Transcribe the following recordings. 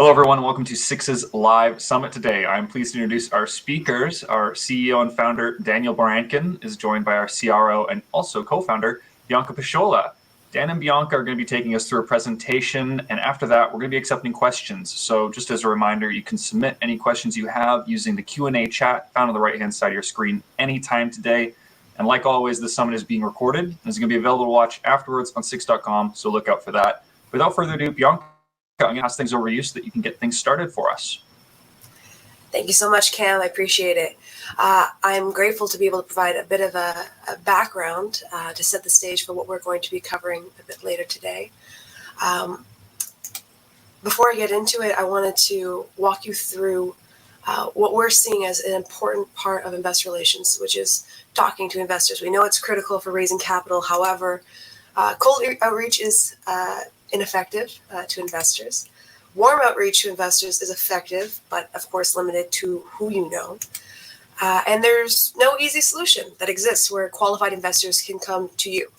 Hello, everyone. Welcome to Six's live summit today. I'm pleased to introduce our speakers. Our CEO and founder, Daniel Barankin, is joined by our CRO and also co-founder, Bianca Pisciola. Dan and Bianca are going to be taking us through a presentation, and after that, we're going to be accepting questions. So just as a reminder, you can submit any questions you have using the Q&A chat found on the right-hand side of your screen anytime today. And like always, the summit is being recorded and is going to be available to watch afterwards on Six.com, so look out for that. Without further ado, Bianca, I'm going to pass things over to you so that you can get things started for us. Thank you so much, Cam. I appreciate it. I'm grateful to be able to provide a bit of a background to set the stage for what we're going to be covering a bit later today. Before I get into it, I wanted to walk you through what we're seeing as an important part of investor relations, which is talking to investors. We know it's critical for raising capital. However, cold outreach is ineffective to investors. Warm outreach to investors is effective, but of course limited to who you know. And there's no easy solution that exists where qualified investors can come to you.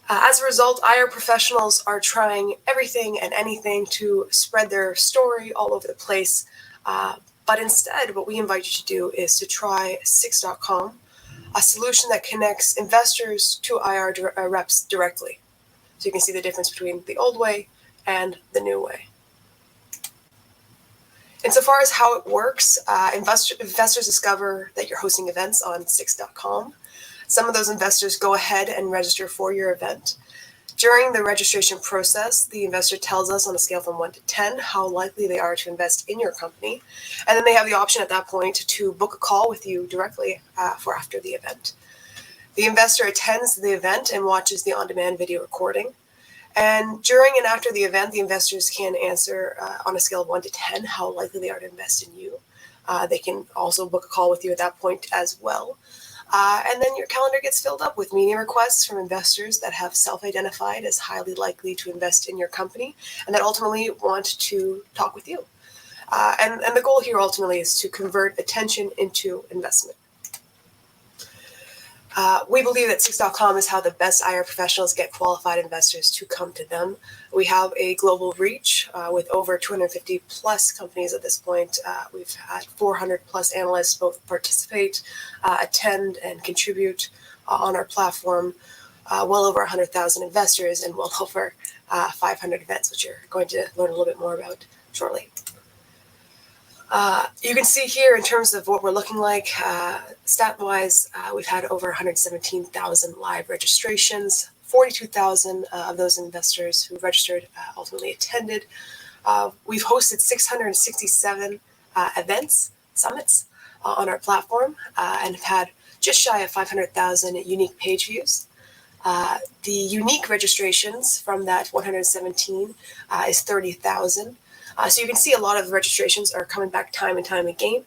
As a result, IR professionals are trying everything and anything to spread their story all over the place. But instead, what we invite you to do is to try Six.com, a solution that connects investors to IR reps directly. So you can see the difference between the old way and the new way. Insofar as how it works, investors discover that you're hosting events on Six.com. Some of those investors go ahead and register for your event. During the registration process, the investor tells us on a scale from 1 to 10 how likely they are to invest in your company. And then they have the option at that point to book a call with you directly for after the event. The investor attends the event and watches the on-demand video recording. And during and after the event, the investors can answer on a scale of 1 to 10 how likely they are to invest in you. They can also book a call with you at that point as well. And then your calendar gets filled up with meeting requests from investors that have self-identified as highly likely to invest in your company and that ultimately want to talk with you. And the goal here ultimately is to convert attention into investment. We believe that Six.com is how the best IR professionals get qualified investors to come to them. We have a global reach with over 250 plus companies at this point. We've had 400 plus analysts both participate, attend, and contribute on our platform. Well over 100,000 investors and well over 500 events, which you're going to learn a little bit more about shortly. You can see here in terms of what we're looking like, stat-wise, we've had over 117,000 live registrations, 42,000 of those investors who registered ultimately attended. We've hosted 667 events, summits on our platform, and have had just shy of 500,000 unique page views. The unique registrations from that 117 is 30,000. So you can see a lot of registrations are coming back time and time again,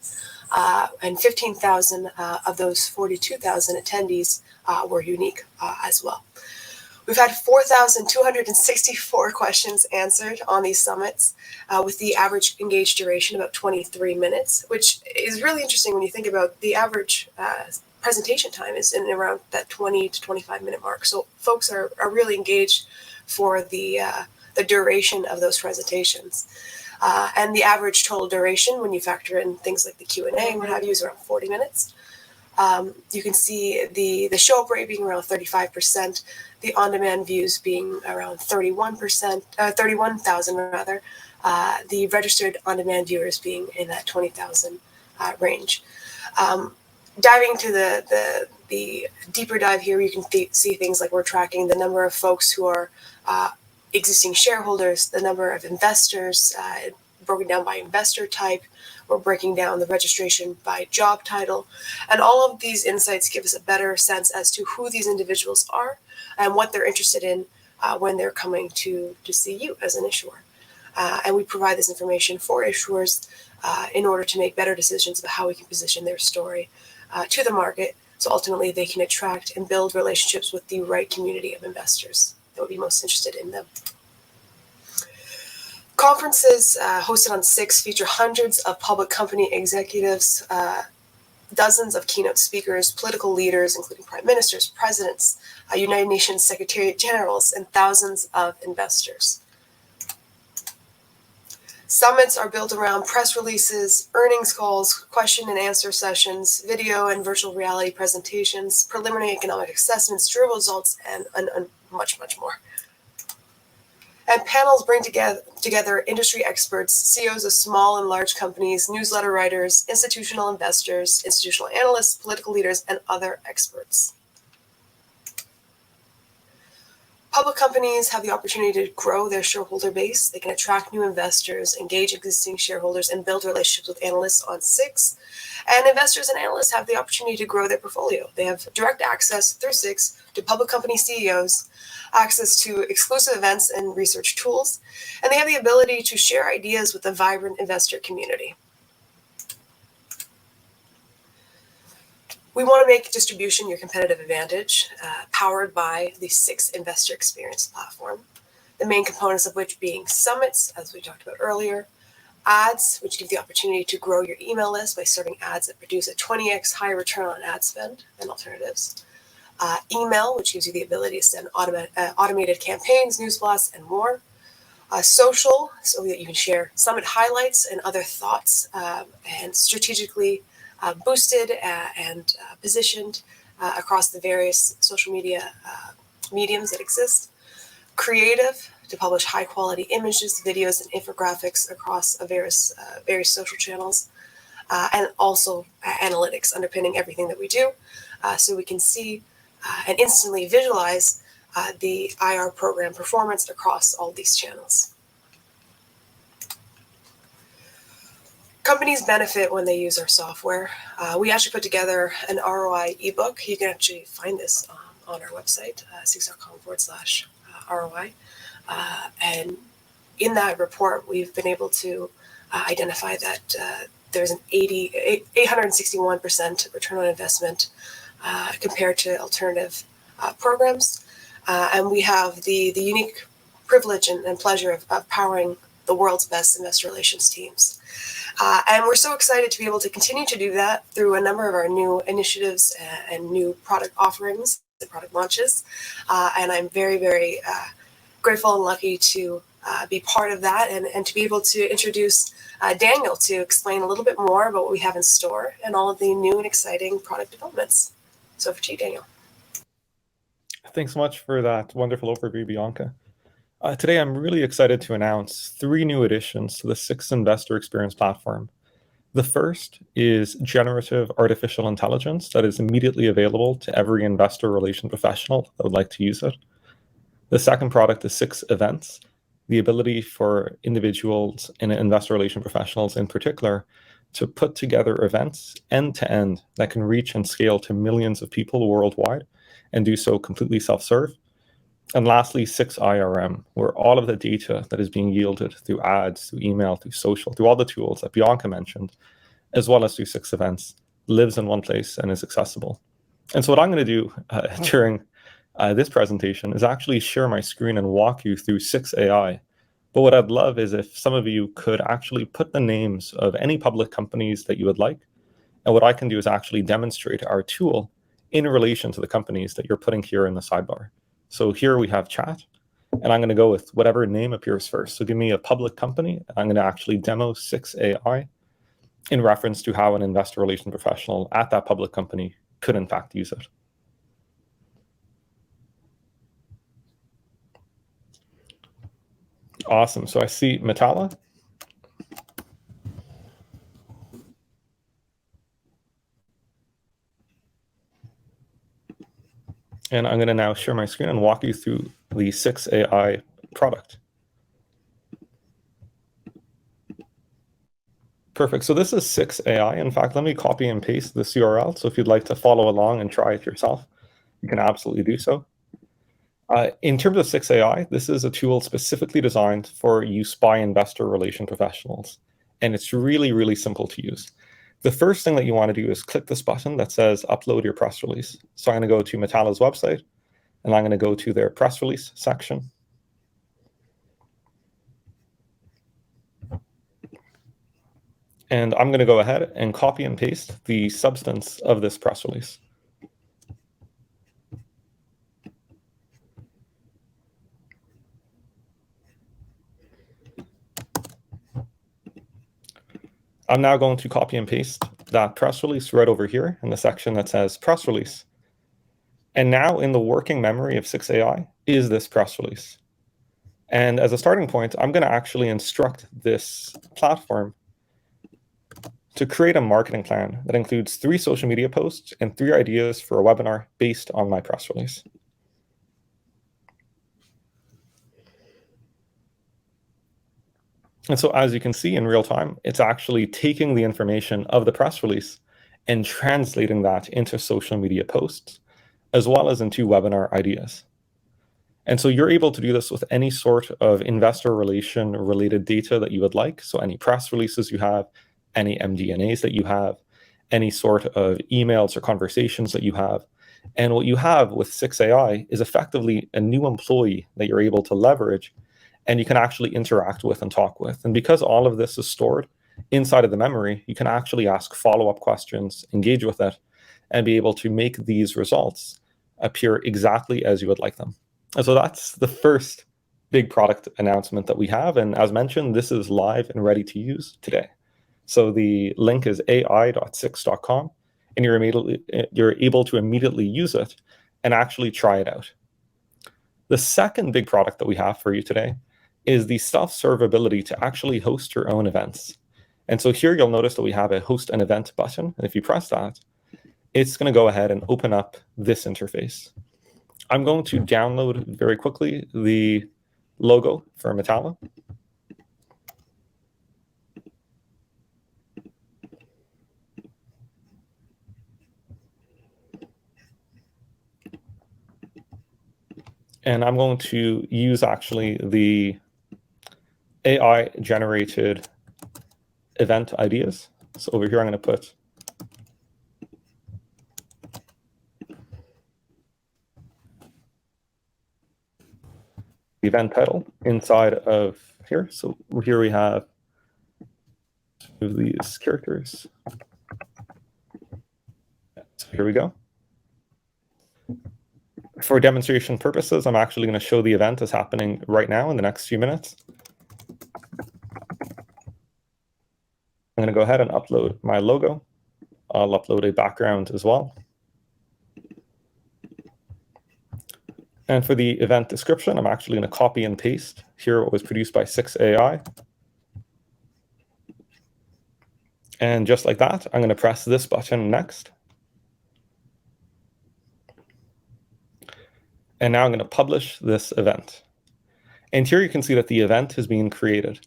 and 15,000 of those 42,000 attendees were unique as well. We've had 4,264 questions answered on these summits, with the average engaged duration about 23 minutes, which is really interesting when you think about the average presentation time is in around that 20 to 25 minute mark. So folks are really engaged for the duration of those presentations. And the average total duration, when you factor in things like the Q&A and what have you, is around 40 minutes. You can see the show-up rate being around 35%, the on-demand views being around 31,000 rather, the registered on-demand viewers being in that 20,000 range. Diving to the deeper dive here, you can see things like we're tracking the number of folks who are existing shareholders, the number of investors, broken down by investor type. We're breaking down the registration by job title. And all of these insights give us a better sense as to who these individuals are and what they're interested in when they're coming to see you as an issuer. And we provide this information for issuers in order to make better decisions about how we can position their story to the market, so ultimately they can attract and build relationships with the right community of investors that would be most interested in them. Conferences hosted on Six feature hundreds of public company executives, dozens of keynote speakers, political leaders, including prime ministers, presidents, United Nations Secretariat Generals, and thousands of investors. Summits are built around press releases, earnings calls, question and answer sessions, video and virtual reality presentations, preliminary economic assessments, drill results, and much, much more. And panels bring together industry experts, CEOs of small and large companies, newsletter writers, institutional investors, institutional analysts, political leaders, and other experts. Public companies have the opportunity to grow their shareholder base. They can attract new investors, engage existing shareholders, and build relationships with analysts on Six. And investors and analysts have the opportunity to grow their portfolio. They have direct access through Six to public company CEOs, access to exclusive events and research tools, and they have the ability to share ideas with a vibrant investor community. We want to make distribution your competitive advantage, powered by the Six Investor Experience platform, the main components of which being summits, as we talked about earlier, ads, which give the opportunity to grow your email list by serving ads that produce a 20x higher return on ad spend than alternatives, email, which gives you the ability to send automated campaigns, news blasts, and more, social, so that you can share summit highlights and other thoughts, and strategically boosted and positioned across the various social media mediums that exist. Creative, to publish high quality images, videos, and infographics across various social channels. And also analytics underpinning everything that we do, so we can see and instantly visualize the IR program performance across all these channels. Companies benefit when they use our software. We actually put together an ROI ebook. You can actually find this on our website, six.com/ROI. And in that report, we've been able to identify that there's an 861% return on investment compared to alternative programs. And we have the unique privilege and pleasure of powering the world's best investor relations teams. And we're so excited to be able to continue to do that through a number of our new initiatives and new product offerings and product launches. And I'm very, very grateful and lucky to be part of that and to be able to introduce Daniel to explain a little bit more about what we have in store and all of the new and exciting product developments. So over to you, Daniel. Thanks so much for that wonderful overview, Bianca. Today, I'm really excited to announce 3 new additions to the Six Investor Experience platform. The first is generative artificial intelligence that is immediately available to every investor relation professional that would like to use it. The second product is Six Events, the ability for individuals and investor relation professionals in particular to put together events end-to-end that can reach and scale to millions of people worldwide and do so completely self-serve. And lastly, Six IRM, where all of the data that is being yielded through ads, through email, through social, through all the tools that Bianca mentioned, as well as through Six Events, lives in one place and is accessible. And so what I'm going to do during this presentation is actually share my screen and walk you through Six AI. But what I'd love is if some of you could actually put the names of any public companies that you would like. And what I can do is actually demonstrate our tool in relation to the companies that you're putting here in the sidebar. So here we have chat, and I'm going to go with whatever name appears first. So give me a public company, and I'm going to actually demo Six AI in reference to how an investor relation professional at that public company could in fact use it. Awesome. So I see Metala. And I'm going to now share my screen and walk you through the Six AI product. Perfect. So this is Six AI. In fact, let me copy and paste this URL. So if you'd like to follow along and try it yourself, you can absolutely do so. In terms of Six AI, this is a tool specifically designed for use by investor relation professionals. And it's really, really simple to use. The first thing that you want to do is click this button that says upload your press release. So I'm going to go to Metala's website, and I'm going to go to their press release section. And I'm going to go ahead and copy and paste the substance of this press release. I'm now going to copy and paste that press release right over here in the section that says press release. And now in the working memory of 6AI is this press release. And as a starting point, I'm going to actually instruct this platform to create a marketing plan that includes 3 social media posts and 3 ideas for a webinar based on my press release. And so as you can see in real time, it's actually taking the information of the press release and translating that into social media posts, as well as into webinar ideas. And so you're able to do this with any sort of investor relation related data that you would like. So any press releases you have, any MD&As that you have, any sort of emails or conversations that you have. And what you have with 6AI is effectively a new employee that you're able to leverage and you can actually interact with and talk with. And because all of this is stored inside of the memory, you can actually ask follow-up questions, engage with it, and be able to make these results appear exactly as you would like them. And so that's the first big product announcement that we have. And as mentioned, this is live and ready to use today. So the link is ai.six.com, and you're able to immediately use it and actually try it out. The second big product that we have for you today is the self-serve ability to actually host your own events. And so here you'll notice that we have a host an event button. And if you press that, it's going to go ahead and open up this interface. I'm going to download very quickly the logo for Metallo. And I'm going to use actually the AI generated event ideas. So over here, I'm going to put the event title inside of here. So here we have these characters. So here we go. For demonstration purposes, I'm actually going to show the event as happening right now in the next few minutes. I'm going to go ahead and upload my logo. I'll upload a background as well. And for the event description, I'm actually going to copy and paste here what was produced by 6AI. And just like that, I'm going to press this button next. And now I'm going to publish this event. And here you can see that the event is being created.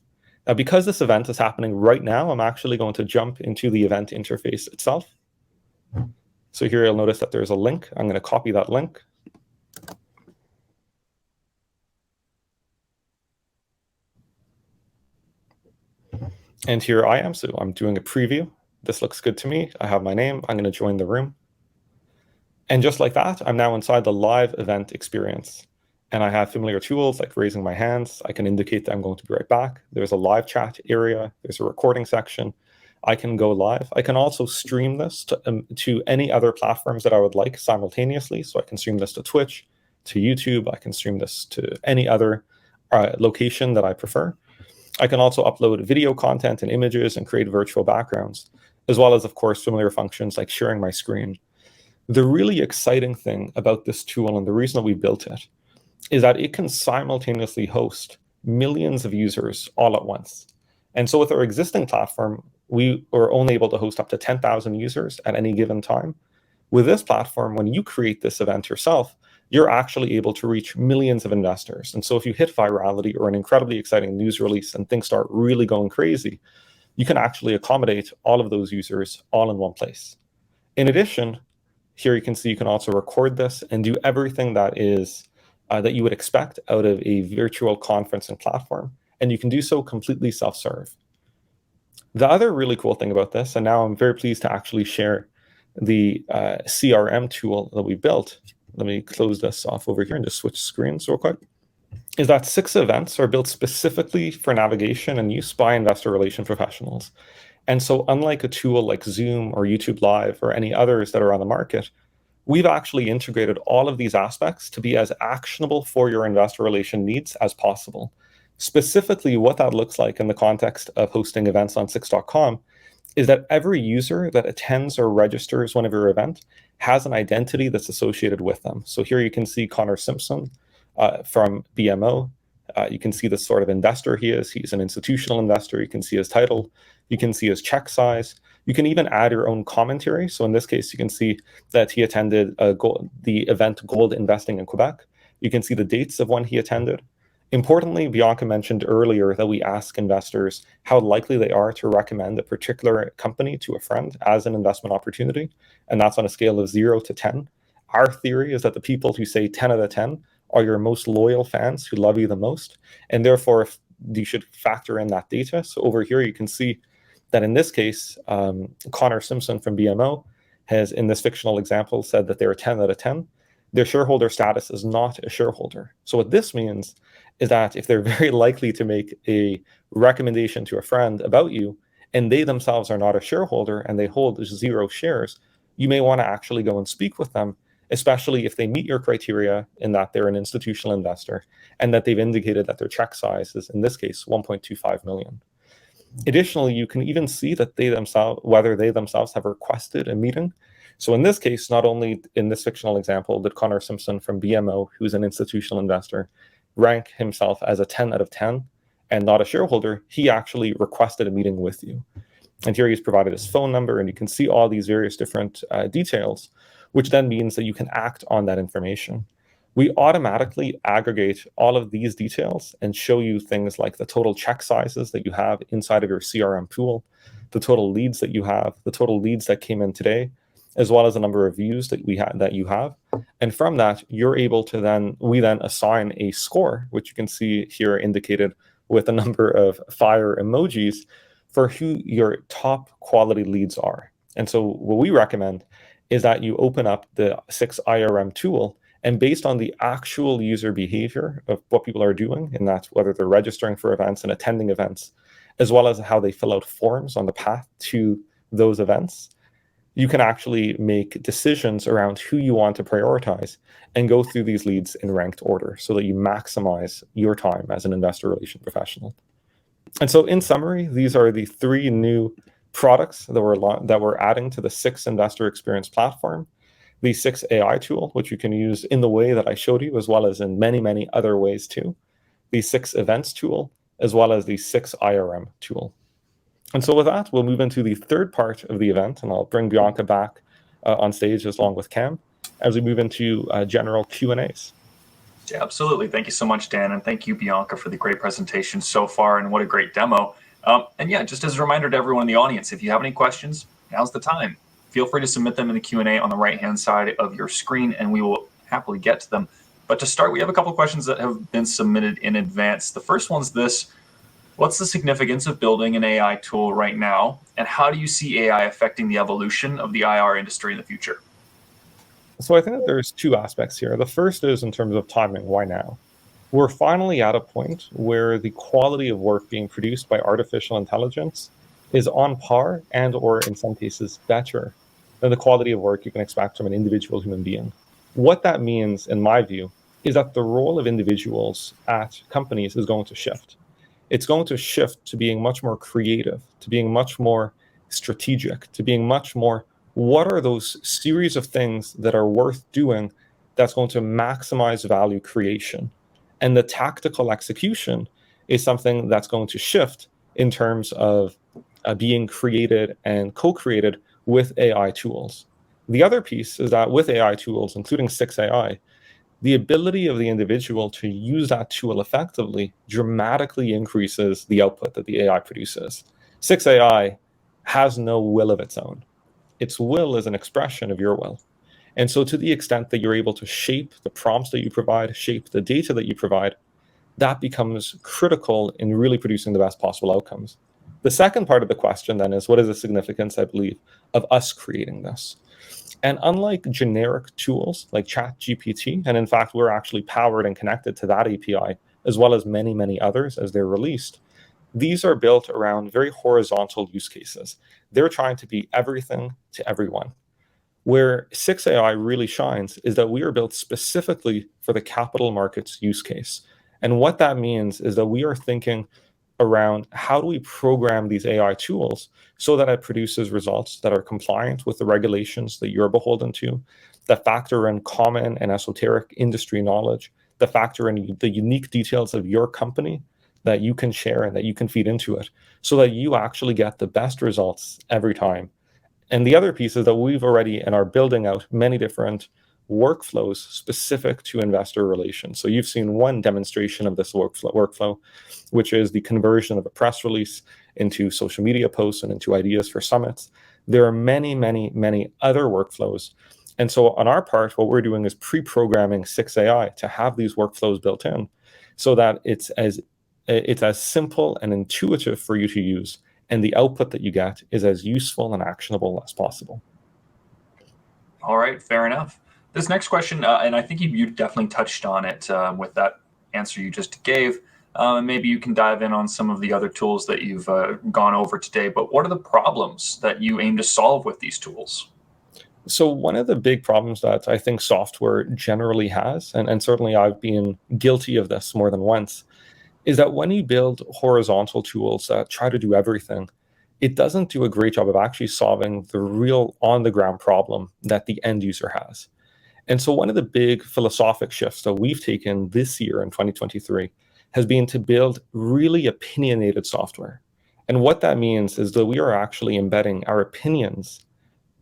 Now, because this event is happening right now, I'm actually going to jump into the event interface itself. So here you'll notice that there's a link. I'm going to copy that link. And here I am. So I'm doing a preview. This looks good to me. I have my name. I'm going to join the room. And just like that, I'm now inside the live event experience. And I have familiar tools like raising my hands. I can indicate that I'm going to be right back. There's a live chat area. There's a recording section. I can go live. I can also stream this to any other platforms that I would like simultaneously. So I can stream this to Twitch, to YouTube. I can stream this to any other location that I prefer. I can also upload video content and images and create virtual backgrounds, as well as, of course, familiar functions like sharing my screen. The really exciting thing about this tool and the reason that we built it is that it can simultaneously host millions of users all at once. And so with our existing platform, we are only able to host up to 10,000 users at any given time. With this platform, when you create this event yourself, you're actually able to reach millions of investors. And so if you hit virality or an incredibly exciting news release and things start really going crazy, you can actually accommodate all of those users all in one place. In addition, here you can see you can also record this and do everything that is that you would expect out of a virtual conferencing platform. And you can do so completely self-serve. The other really cool thing about this, and now I'm very pleased to actually share the CRM tool that we built. Let me close this off over here and just switch screens real quick. Is that 6 events are built specifically for navigation and use by investor relation professionals. And so unlike a tool like Zoom or YouTube Live or any others that are on the market, we've actually integrated all of these aspects to be as actionable for your investor relation needs as possible. Specifically, what that looks like in the context of hosting events on Six.com is that every user that attends or registers one of your event has an identity that's associated with them. So here you can see Connor Simpson from BMO. You can see the sort of investor he is. He's an institutional investor. You can see his title. You can see his check size. You can even add your own commentary. So in this case, you can see that he attended the event Gold Investing in Quebec. You can see the dates of when he attended. Importantly, Bianca mentioned earlier that we ask investors how likely they are to recommend a particular company to a friend as an investment opportunity, and that's on a scale of 0 to 10. Our theory is that the people who say 10 out of 10 are your most loyal fans who love you the most, and therefore you should factor in that data. So over here you can see that in this case, Connor Simpson from BMO has, in this fictional example, said that they're 10 out of 10. Their shareholder status is not a shareholder. So what this means is that if they're very likely to make a recommendation to a friend about you, and they themselves are not a shareholder and they hold 0 shares, you may want to actually go and speak with them, especially if they meet your criteria in that they're an institutional investor and that they've indicated that their check size is, in this case, 1.25 million. Additionally, you can even see that whether they themselves have requested a meeting. So in this case, not only in this fictional example did Connor Simpson from BMO, who's an institutional investor, rank himself as a 10 out of 10 and not a shareholder, he actually requested a meeting with you. And here he's provided his phone number, and you can see all these various different details, which then means that you can act on that information. We automatically aggregate all of these details and show you things like the total check sizes that you have inside of your CRM pool, the total leads that you have, the total leads that came in today, as well as the number of views that you have. And from that, you're able to we then assign a score, which you can see here indicated with a number of fire emojis, for who your top quality leads are. And so what we recommend is that you open up the SixIRM tool, and based on the actual user behavior of what people are doing, in that whether they're registering for events and attending events, as well as how they fill out forms on the path to those events, you can actually make decisions around who you want to prioritize and go through these leads in ranked order so that you maximize your time as an investor relation professional. And so in summary, these are the 3 new products that we're adding to the Six Investor Experience platform. The Six AI tool, which you can use in the way that I showed you, as well as in many, many other ways too. The Six Events tool, as well as the Six IRM tool. And so with that, we'll move into the third part of the event, and I'll bring Bianca back on stage along with Cam as we move into general Q&As. Yeah, absolutely. Thank you so much, Dan, and thank you, Bianca, for the great presentation so far, and what a great demo. And yeah, just as a reminder to everyone in the audience, if you have any questions, now's the time. Feel free to submit them in the Q&A on the right-hand side of your screen, and we will happily get to them. But to start, we have a couple questions that have been submitted in advance. The first one's this: what's the significance of building an AI tool right now, and how do you see AI affecting the evolution of the IR industry in the future? So I think that there's 2 aspects here. The first is in terms of timing. Why now? We're finally at a point where the quality of work being produced by artificial intelligence is on par and or in some cases better than the quality of work you can expect from an individual human being. What that means, in my view, is that the role of individuals at companies is going to shift. It's going to shift to being much more creative, to being much more strategic, to being much more, what are those series of things that are worth doing that's going to maximize value creation? And the tactical execution is something that's going to shift in terms of being created and co-created with AI tools. The other piece is that with AI tools, including Six AI, the ability of the individual to use that tool effectively dramatically increases the output that the AI produces. Six AI has no will of its own. Its will is an expression of your will. And so to the extent that you're able to shape the prompts that you provide, shape the data that you provide, that becomes critical in really producing the best possible outcomes. The second part of the question then is, what is the significance, I believe, of us creating this? And unlike generic tools like ChatGPT, and in fact, we're actually powered and connected to that API, as well as many, many others as they're released, these are built around very horizontal use cases. They're trying to be everything to everyone. Where Six AI really shines is that we are built specifically for the capital markets use case. And what that means is that we are thinking around how do we program these AI tools so that it produces results that are compliant with the regulations that you're beholden to, that factor in common and esoteric industry knowledge, that factor in the unique details of your company that you can share and that you can feed into it, so that you actually get the best results every time. And the other piece is that we've already and are building out many different workflows specific to investor relations. So you've seen one demonstration of this workflow, which is the conversion of a press release into social media posts and into ideas for summits. There are many, many, many other workflows. And so on our part, what we're doing is pre-programming Sixai to have these workflows built in so that it's as simple and intuitive for you to use, and the output that you get is as useful and actionable as possible. All right, fair enough. This next question, and I think you definitely touched on it with that answer you just gave. Maybe you can dive in on some of the other tools that you've gone over today, but what are the problems that you aim to solve with these tools? So one of the big problems that I think software generally has, and certainly I've been guilty of this more than once, is that when you build horizontal tools that try to do everything, it doesn't do a great job of actually solving the real on-the-ground problem that the end user has. And so one of the big philosophic shifts that we've taken this year in 2023 has been to build really opinionated software. And what that means is that we are actually embedding our opinions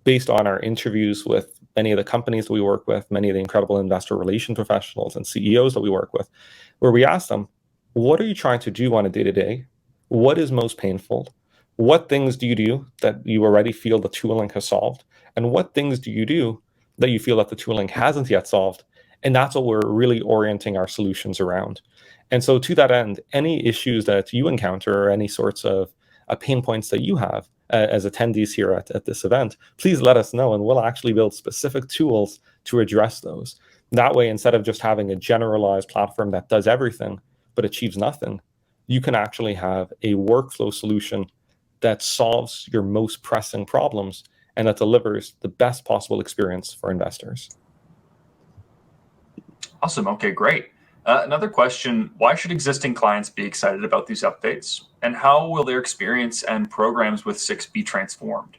based on our interviews with many of the companies that we work with, many of the incredible investor relation professionals and CEOs that we work with, where we ask them, what are you trying to do on a day-to-day? What is most painful? What things do you do that you already feel the tooling has solved? And what things do you do that you feel that the tooling hasn't yet solved? And that's what we're really orienting our solutions around. And so to that end, any issues that you encounter or any sorts of pain points that you have as attendees here at this event, please let us know, and we'll actually build specific tools to address those. That way, instead of just having a generalized platform that does everything but achieves nothing, you can actually have a workflow solution that solves your most pressing problems and that delivers the best possible experience for investors. Awesome. Okay, great. Another question, why should existing clients be excited about these updates? And how will their experience and programs with Six be transformed?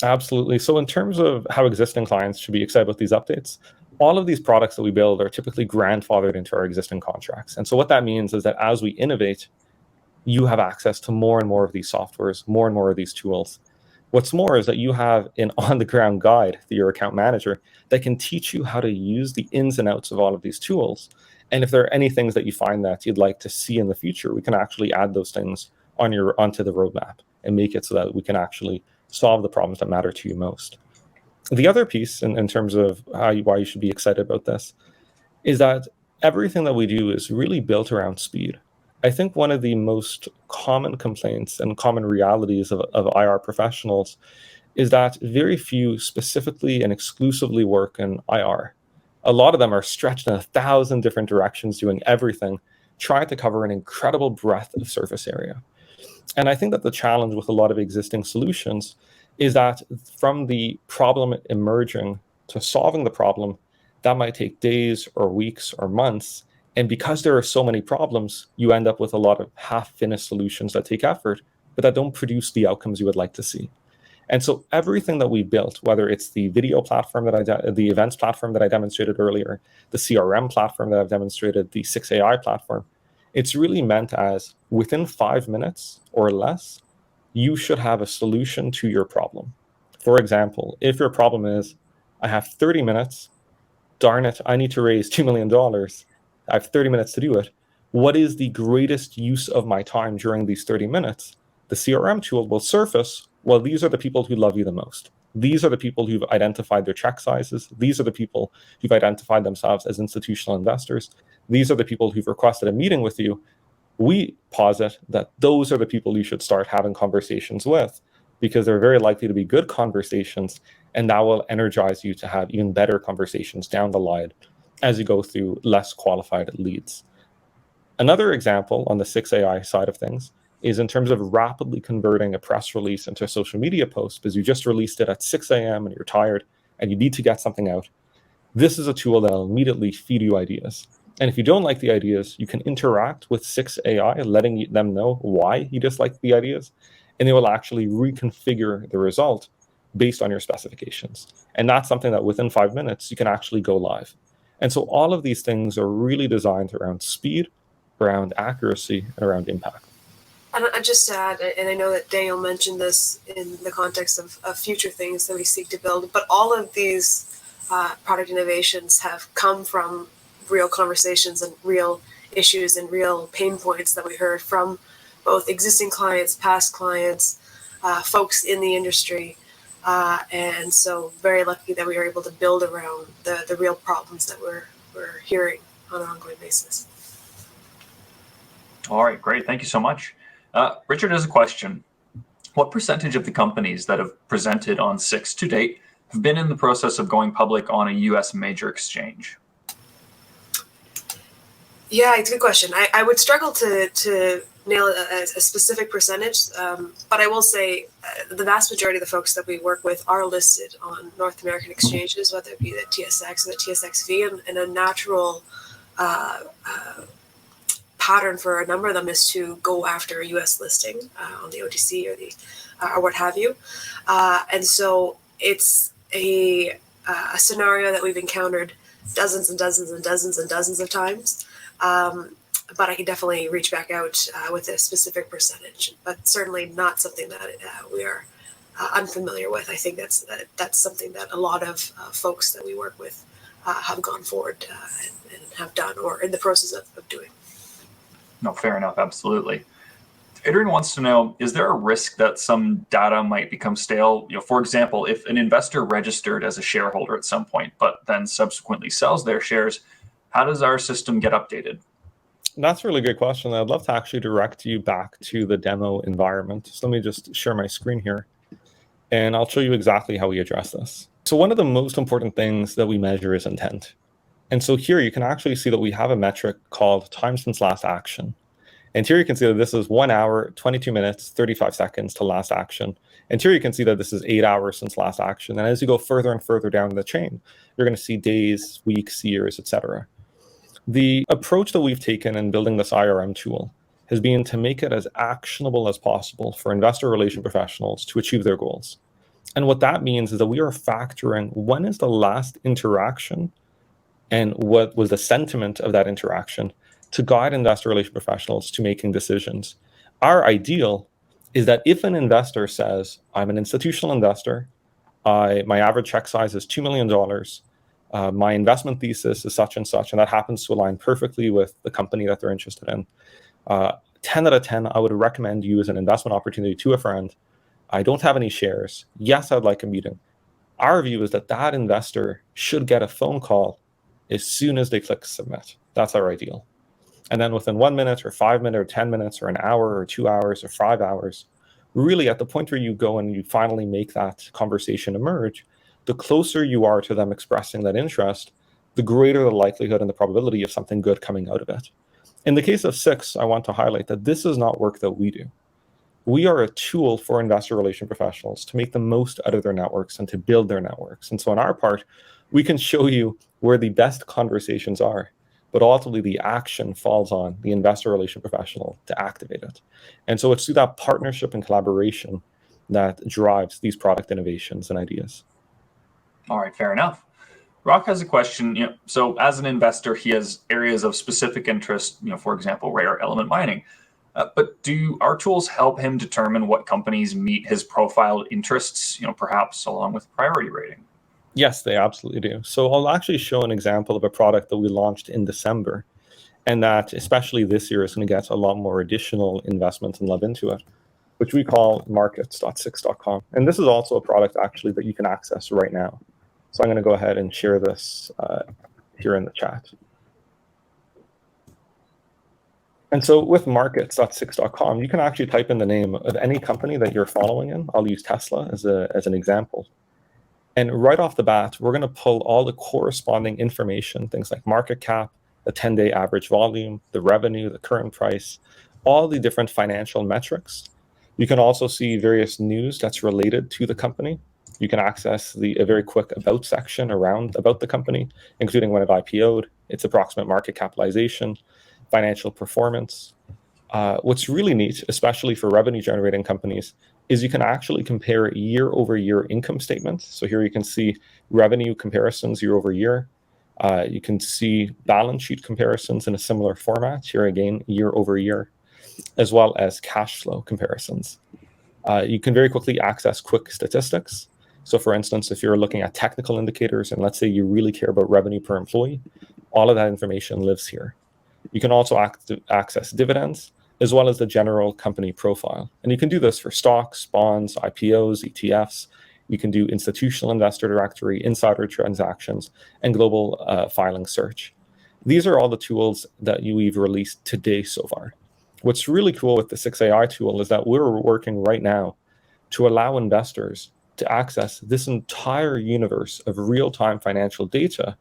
Absolutely. So in terms of how existing clients should be excited about these updates, all of these products that we build are typically grandfathered into our existing contracts. And so what that means is that as we innovate, you have access to more and more of these softwares, more and more of these tools. What's more is that you have an on-the-ground guide through your account manager that can teach you how to use the ins and outs of all of these tools. And if there are any things that you find that you'd like to see in the future, we can actually add those things onto the roadmap and make it so that we can actually solve the problems that matter to you most. The other piece in terms of why you should be excited about this is that everything that we do is really built around speed. I think one of the most common complaints and common realities of IR professionals is that very few specifically and exclusively work in IR. A lot of them are stretched in 1,000 different directions, doing everything, trying to cover an incredible breadth of surface area. And I think that the challenge with a lot of existing solutions is that from the problem emerging to solving the problem, that might take days or weeks or months. And because there are so many problems, you end up with a lot of half-finished solutions that take effort, but that don't produce the outcomes you would like to see. And so everything that we built, whether it's the video platform the events platform that I demonstrated earlier, the CRM platform that I've demonstrated, the Sixai platform, it's really meant as within 5 minutes or less, you should have a solution to your problem. For example, if your problem is, I have 30 minutes, darn it, I need to raise $2 million. I have 30 minutes to do it. What is the greatest use of my time during these 30 minutes? The CRM tool will surface, well, these are the people who love you the most. These are the people who've identified their check sizes. These are the people who've identified themselves as institutional investors. These are the people who've requested a meeting with you. We posit that those are the people you should start having conversations with, because they're very likely to be good conversations, and that will energize you to have even better conversations down the line as you go through less qualified leads. Another example on the Sixai side of things is in terms of rapidly converting a press release into a social media post, because you just released it at 6 a.m. and you're tired and you need to get something out. This is a tool that will immediately feed you ideas. And if you don't like the ideas, you can interact with Sixai, letting them know why you dislike the ideas, and they will actually reconfigure the result based on your specifications. And that's something that within 5 minutes, you can actually go live. And so all of these things are really designed around speed, around accuracy, and around impact. And I just add, and I know that Daniel mentioned this in the context of future things that we seek to build, but all of these product innovations have come from real conversations and real issues and real pain points that we heard from both existing clients, past clients, folks in the industry. And so very lucky that we were able to build around the real problems that we're hearing on an ongoing basis. All right, great. Thank you so much. Richard has a question. What percentage of the companies that have presented on Six to date have been in the process of going public on a US major exchange? Yeah, it's a good question. I would struggle to nail a specific percentage, but I will say the vast majority of the folks that we work with are listed on North American exchanges, whether it be the TSX or the TSXV, and a natural pattern for a number of them is to go after a U.S. listing on the OTC or what have you, and so it's a scenario that we've encountered dozens and dozens and dozens and dozens of times. But I can definitely reach back out with a specific percentage, but certainly not something that we are unfamiliar with. I think that's something that a lot of folks that we work with have gone forward and have done or in the process of doing. No, fair enough. Absolutely. Adrian wants to know, is there a risk that some data might become stale? For example, if an investor registered as a shareholder at some point, but then subsequently sells their shares, how does our system get updated? That's a really good question. I'd love to actually direct you back to the demo environment. So let me just share my screen here, and I'll show you exactly how we address this. So one of the most important things that we measure is intent. And so here you can actually see that we have a metric called time since last action. And here you can see that this is 1 hour, 22 minutes, 35 seconds to last action. And here you can see that this is 8 hours since last action. And as you go further and further down the chain, you're going to see days, weeks, years, etc. The approach that we've taken in building this IRM tool has been to make it as actionable as possible for investor relation professionals to achieve their goals. And what that means is that we are factoring when is the last interaction and what was the sentiment of that interaction to guide investor relation professionals to making decisions. Our ideal is that if an investor says, I'm an institutional investor, my average check size is $2 million, my investment thesis is such and such, and that happens to align perfectly with the company that they're interested in. 10 out of 10, I would recommend you as an investment opportunity to a friend. I don't have any shares. Yes, I'd like a meeting. Our view is that that investor should get a phone call as soon as they click submit. That's our ideal. And then within 1 minute or 5 minutes or 10 minutes or an hour or 2 hours or 5 hours, really at the point where you go and you finally make that conversation emerge, the closer you are to them expressing that interest, the greater the likelihood and the probability of something good coming out of it. In the case of Six, I want to highlight that this is not work that we do. We are a tool for investor relation professionals to make the most out of their networks and to build their networks. And so on our part, we can show you where the best conversations are, but ultimately the action falls on the investor relation professional to activate it. And so it's through that partnership and collaboration that drives these product innovations and ideas. All right, fair enough. Rock has a question. So as an investor, he has areas of specific interest, for example, rare element mining. But do our tools help him determine what companies meet his profiled interests, perhaps along with priority rating? Yes, they absolutely do. So I'll actually show an example of a product that we launched in December, and that especially this year is going to get a lot more additional investment and love into it, which we call markets.six.com. And this is also a product actually that you can access right now. So I'm going to go ahead and share this here in the chat. And so with markets.six.com, you can actually type in the name of any company that you're following in. I'll use Tesla as an example. And right off the bat, we're going to pull all the corresponding information, things like market cap, the 10-day average volume, the revenue, the current price, all the different financial metrics. You can also see various news that's related to the company. You can access a very quick about section about the company, including when it IPO'd, its approximate market capitalization, financial performance. What's really neat, especially for revenue generating companies, is you can actually compare year-over-year income statements. So here you can see revenue comparisons year-over-year. You can see balance sheet comparisons in a similar format, here again, year-over-year, as well as cash flow comparisons. You can very quickly access quick statistics. So for instance, if you're looking at technical indicators, and let's say you really care about revenue per employee, all of that information lives here. You can also access dividends, as well as the general company profile. And you can do this for stocks, bonds, IPOs, ETFs. You can do institutional investor directory, insider transactions, and global filing search. These are all the tools that we've released today so far. What's really cool with the Sixai tool is that we're working right now to allow investors to access this entire universe of real-time financial data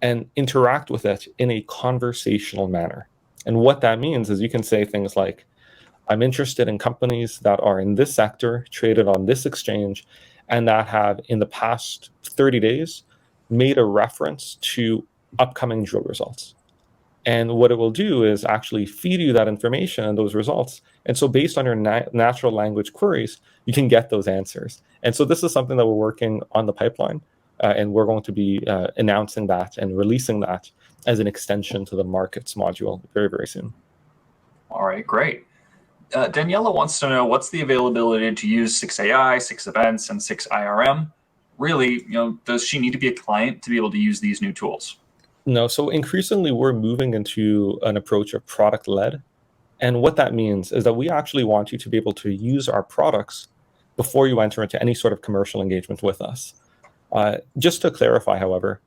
and interact with it in a conversational manner. And what that means is you can say things like, I'm interested in companies that are in this sector, traded on this exchange, and that have in the past 30 days made a reference to upcoming drill results. And what it will do is actually feed you that information and those results. And so based on your natural language queries, you can get those answers. And so this is something that we're working on the pipeline, and we're going to be announcing that and releasing that as an extension to the markets module very, very soon. All right, great. Daniela wants to know, what's the availability to use Sixai, Six Events, and Sixirm? Really, does she need to be a client to be able to use these new tools? No, so increasingly we're moving into an approach of product-led. And what that means is that we actually want you to be able to use our products before you enter into any sort of commercial engagement with us. Just to clarify, however,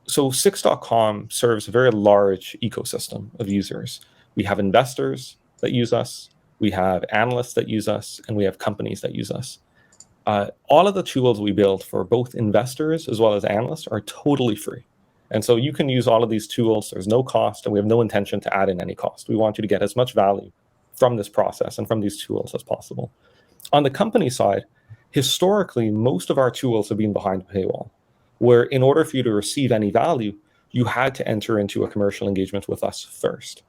so Six.com serves a very large ecosystem of users. We have investors that use us, we have analysts that use us, and we have companies that use us. All of the tools we build for both investors as well as analysts are totally free. And so you can use all of these tools. There's no cost, and we have no intention to add in any cost. We want you to get as much value from this process and from these tools as possible. On the company side, historically, most of our tools have been behind a paywall, where in order for you to receive any value, you had to enter into a commercial engagement with us first.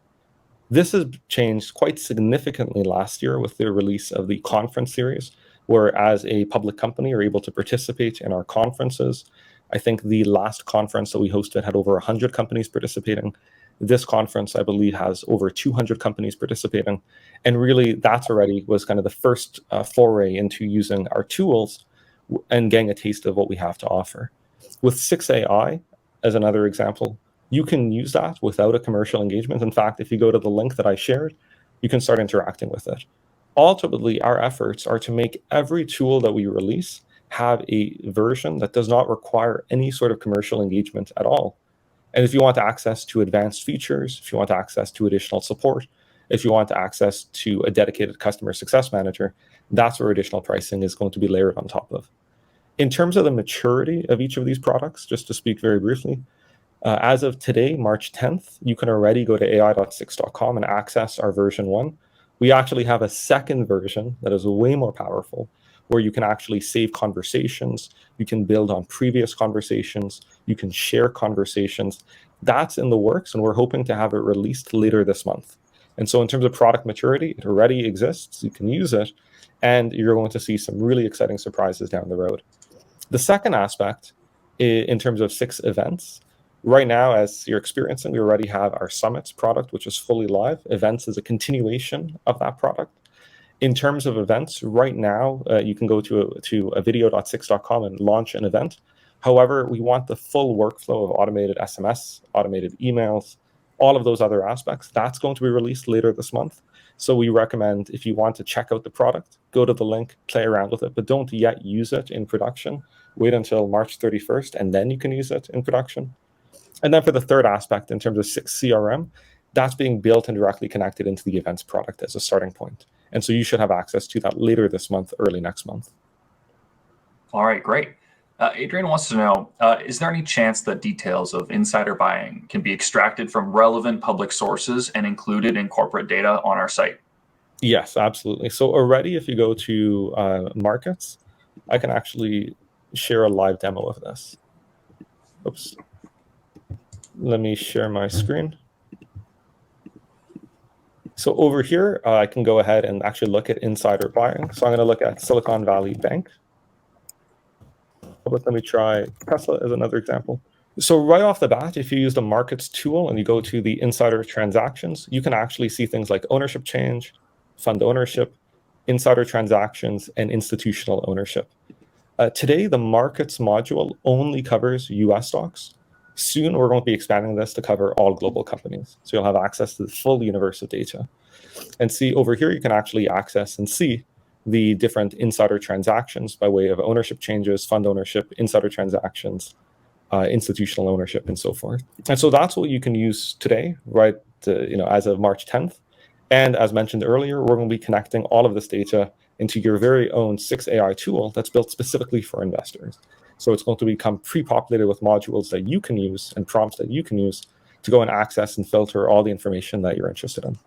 This has changed quite significantly last year with the release of the conference series, where as a public company, you're able to participate in our conferences. I think the last conference that we hosted had over 100 companies participating. This conference, I believe, has over 200 companies participating. And really, that already was kind of the first foray into using our tools and getting a taste of what we have to offer. With Sixai, as another example, you can use that without a commercial engagement. In fact, if you go to the link that I shared, you can start interacting with it. Ultimately, our efforts are to make every tool that we release have a version that does not require any sort of commercial engagement at all. And if you want access to advanced features, if you want access to additional support, if you want access to a dedicated customer success manager, that's where additional pricing is going to be layered on top of. In terms of the maturity of each of these products, just to speak very briefly, as of today, March 10th, you can already go to ai.six.com and access our version 1. We actually have a second version that is way more powerful, where you can actually save conversations, you can build on previous conversations, you can share conversations. That's in the works, and we're hoping to have it released later this month. And so in terms of product maturity, it already exists, you can use it, and you're going to see some really exciting surprises down the road. The second aspect, in terms of Six Events, right now, as you're experiencing, we already have our Summits product, which is fully live. Events is a continuation of that product. In terms of events, right now, you can go to a video.six.com and launch an event. However, we want the full workflow of automated SMS, automated emails, all of those other aspects. That's going to be released later this month. So we recommend, if you want to check out the product, go to the link, play around with it, but don't yet use it in production. Wait until March 31st, and then you can use it in production. And then for the third aspect, in terms of Sixcrm, that's being built and directly connected into the events product as a starting point. And so you should have access to that later this month, early next month. All right, great. Adrian wants to know, is there any chance that details of insider buying can be extracted from relevant public sources and included in corporate data on our site? Yes, absolutely. So already, if you go to markets, I can actually share a live demo of this. Oops. Let me share my screen. So over here, I can go ahead and actually look at insider buying. So I'm going to look at Silicon Valley Bank. But let me try Tesla as another example. So right off the bat, if you use the markets tool and you go to the insider transactions, you can actually see things like ownership change, fund ownership, insider transactions, and institutional ownership. Today, the markets module only covers US stocks. Soon, we're going to be expanding this to cover all global companies. So you'll have access to the full universe of data. And see over here, you can actually access and see the different insider transactions by way of ownership changes, fund ownership, insider transactions, institutional ownership, and so forth. And so that's what you can use today, right? As of March 10th. And as mentioned earlier, we're going to be connecting all of this data into your very own Sixai tool that's built specifically for investors. So it's going to become pre-populated with modules that you can use and prompts that you can use to go and access and filter all the information that you're interested in.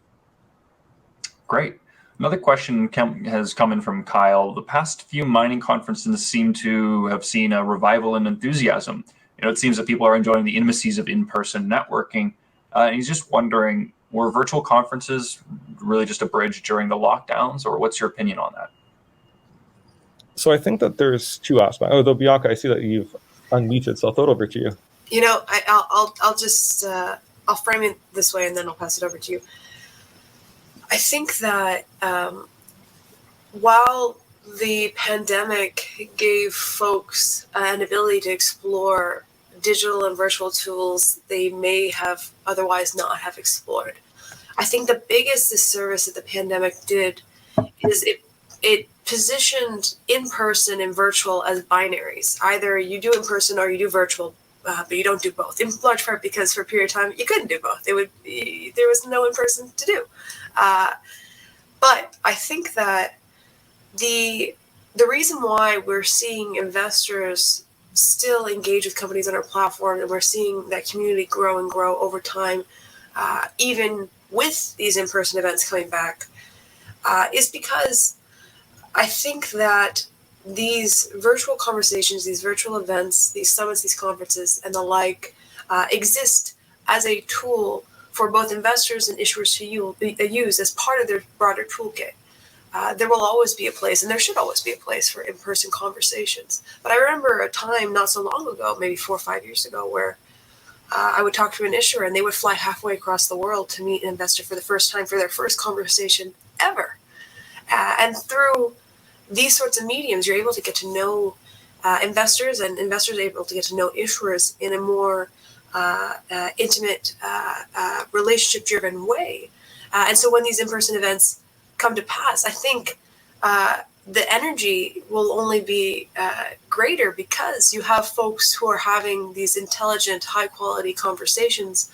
Great. Another question has come in from Kyle. The past few mining conferences seem to have seen a revival in enthusiasm. It seems that people are enjoying the intimacies of in-person networking. And he's just wondering, were virtual conferences really just a bridge during the lockdowns, or what's your opinion on that? So I think that there's two aspects. Though Bianca, I see that you've unmuted, so I'll throw it over to you. I'll frame it this way, and then I'll pass it over to you. I think that while the pandemic gave folks an ability to explore digital and virtual tools they may have otherwise not have explored, I think the biggest disservice that the pandemic did is it positioned in-person and virtual as binaries. Either you do in-person or you do virtual, but you don't do both, in large part because for a period of time you couldn't do both. There was no in-person to do. But I think that the reason why we're seeing investors still engage with companies on our platform, and we're seeing that community grow and grow over time, even with these in-person events coming back, is because I think that these virtual conversations, these virtual events, these summits, these conferences, and the like exist as a tool for both investors and issuers to use as part of their broader toolkit. There will always be a place, and there should always be a place for in-person conversations. But I remember a time not so long ago, maybe 4 or 5 years ago, where I would talk to an issuer and they would fly halfway across the world to meet an investor for the first time for their first conversation ever. And through these sorts of mediums, you're able to get to know investors, and investors are able to get to know issuers in a more intimate, relationship-driven way. And so when these in-person events come to pass, I think the energy will only be greater because you have folks who are having these intelligent, high-quality conversations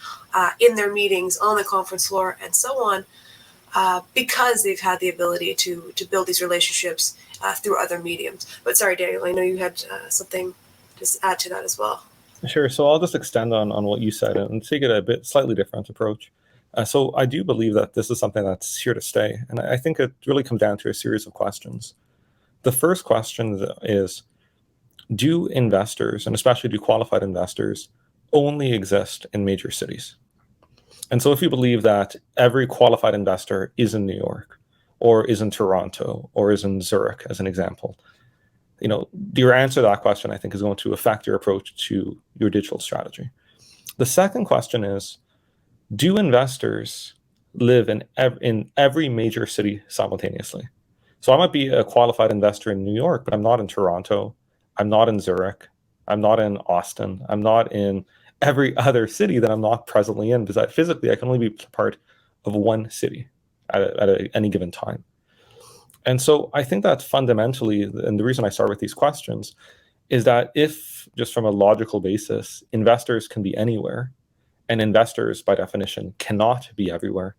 in their meetings, on the conference floor, and so on, because they've had the ability to build these relationships through other mediums. But sorry, Daniel, I know you had something to add to that as well. Sure. So I'll just extend on what you said and take it a slightly different approach. So I do believe that this is something that's here to stay. And I think it really comes down to a series of questions. The first question is, do investors, and especially do qualified investors, only exist in major cities? And so if you believe that every qualified investor is in New York, or is in Toronto, or is in Zurich, as an example, your answer to that question, I think, is going to affect your approach to your digital strategy. The second question is, do investors live in every major city simultaneously? So I might be a qualified investor in New York, but I'm not in Toronto. I'm not in Zurich. I'm not in Austin. I'm not in every other city that I'm not presently in, because physically I can only be part of one city at any given time. And so I think that fundamentally, and the reason I start with these questions, is that if, just from a logical basis, investors can be anywhere, and investors, by definition, cannot be everywhere,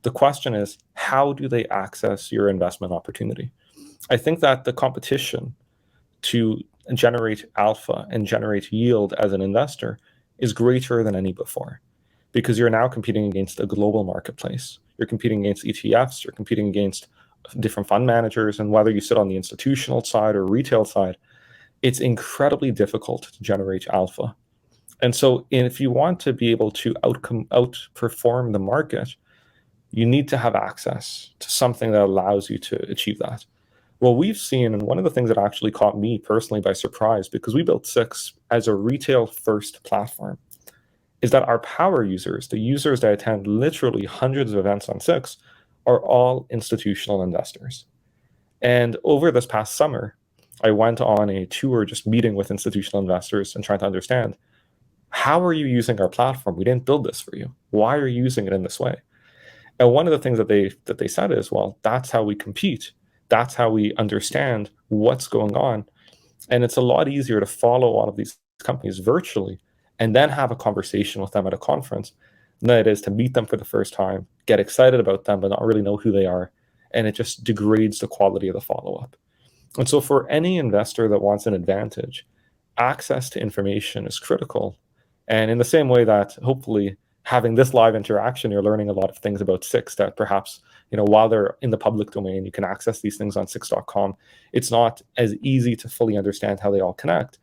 the question is, how do they access your investment opportunity? I think that the competition to generate alpha and generate yield as an investor is greater than any before, because you're now competing against a global marketplace. You're competing against ETFs, you're competing against different fund managers, and whether you sit on the institutional side or retail side, it's incredibly difficult to generate alpha. And so if you want to be able to outperform the market, you need to have access to something that allows you to achieve that. Well, we've seen, and one of the things that actually caught me personally by surprise, because we built Six as a retail-first platform, is that our power users, the users that attend literally hundreds of events on Six, are all institutional investors. And over this past summer, I went on a tour just meeting with institutional investors and trying to understand, how are you using our platform? We didn't build this for you. Why are you using it in this way? And one of the things that they said is, well, that's how we compete. That's how we understand what's going on. And it's a lot easier to follow a lot of these companies virtually and then have a conversation with them at a conference than it is to meet them for the first time, get excited about them, but not really know who they are. And it just degrades the quality of the follow-up. And so for any investor that wants an advantage, access to information is critical. And in the same way that hopefully having this live interaction, you're learning a lot of things about Six that perhaps, while they're in the public domain, you can access these things on Six.com. It's not as easy to fully understand how they all connect.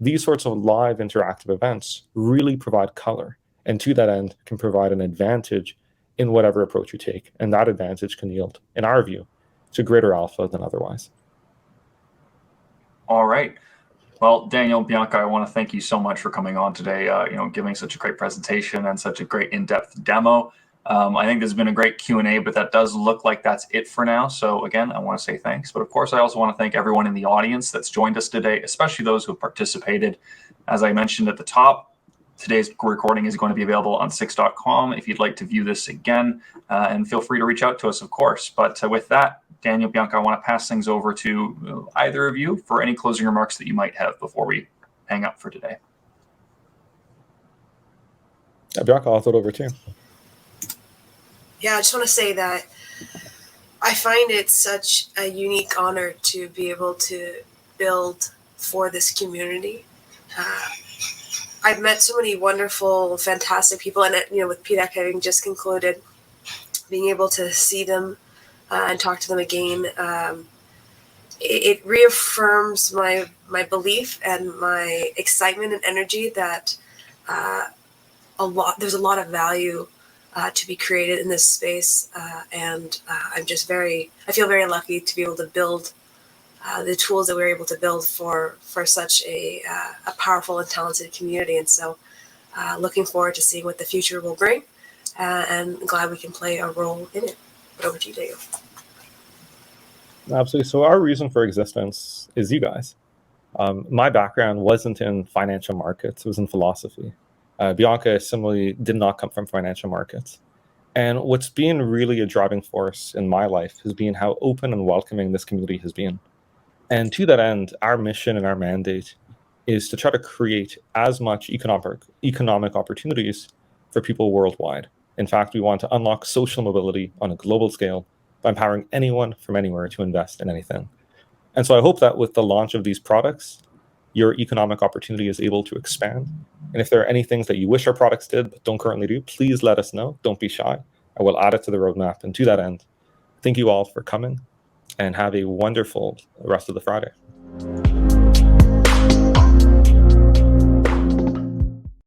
These sorts of live interactive events really provide color, and to that end can provide an advantage in whatever approach you take. And that advantage can yield, in our view, to greater alpha than otherwise. All right. Well, Daniel, Bianca, I want to thank you so much for coming on today, giving such a great presentation and such a great in-depth demo. I think this has been a great Q&A, but that does look like that's it for now. So again, I want to say thanks. But of course, I also want to thank everyone in the audience that's joined us today, especially those who have participated. As I mentioned at the top, today's recording is going to be available on Six.com if you'd like to view this again, and feel free to reach out to us, of course. But with that, Daniel, Bianca, I want to pass things over to either of you for any closing remarks that you might have before we hang up for today. Bianca, I'll throw it over to you. Yeah, I just want to say that I find it such a unique honor to be able to build for this community. I've met so many wonderful, fantastic people, and with PDAC having just concluded, being able to see them and talk to them again, it reaffirms my belief and my excitement and energy that there's a lot of value to be created in this space, and I feel very lucky to be able to build the tools that we were able to build for such a powerful and talented community. And so looking forward to seeing what the future will bring, and glad we can play a role in it. But over to you, Daniel. Absolutely. So our reason for existence is you guys. My background wasn't in financial markets. It was in philosophy. Bianca similarly did not come from financial markets. And what's been really a driving force in my life has been how open and welcoming this community has been. And to that end, our mission and our mandate is to try to create as much economic opportunities for people worldwide. In fact, we want to unlock social mobility on a global scale by empowering anyone from anywhere to invest in anything. And so I hope that with the launch of these products, your economic opportunity is able to expand. And if there are any things that you wish our products did but don't currently do, please let us know. Don't be shy. I will add it to the roadmap. And to that end, thank you all for coming, and have a wonderful rest of the Friday.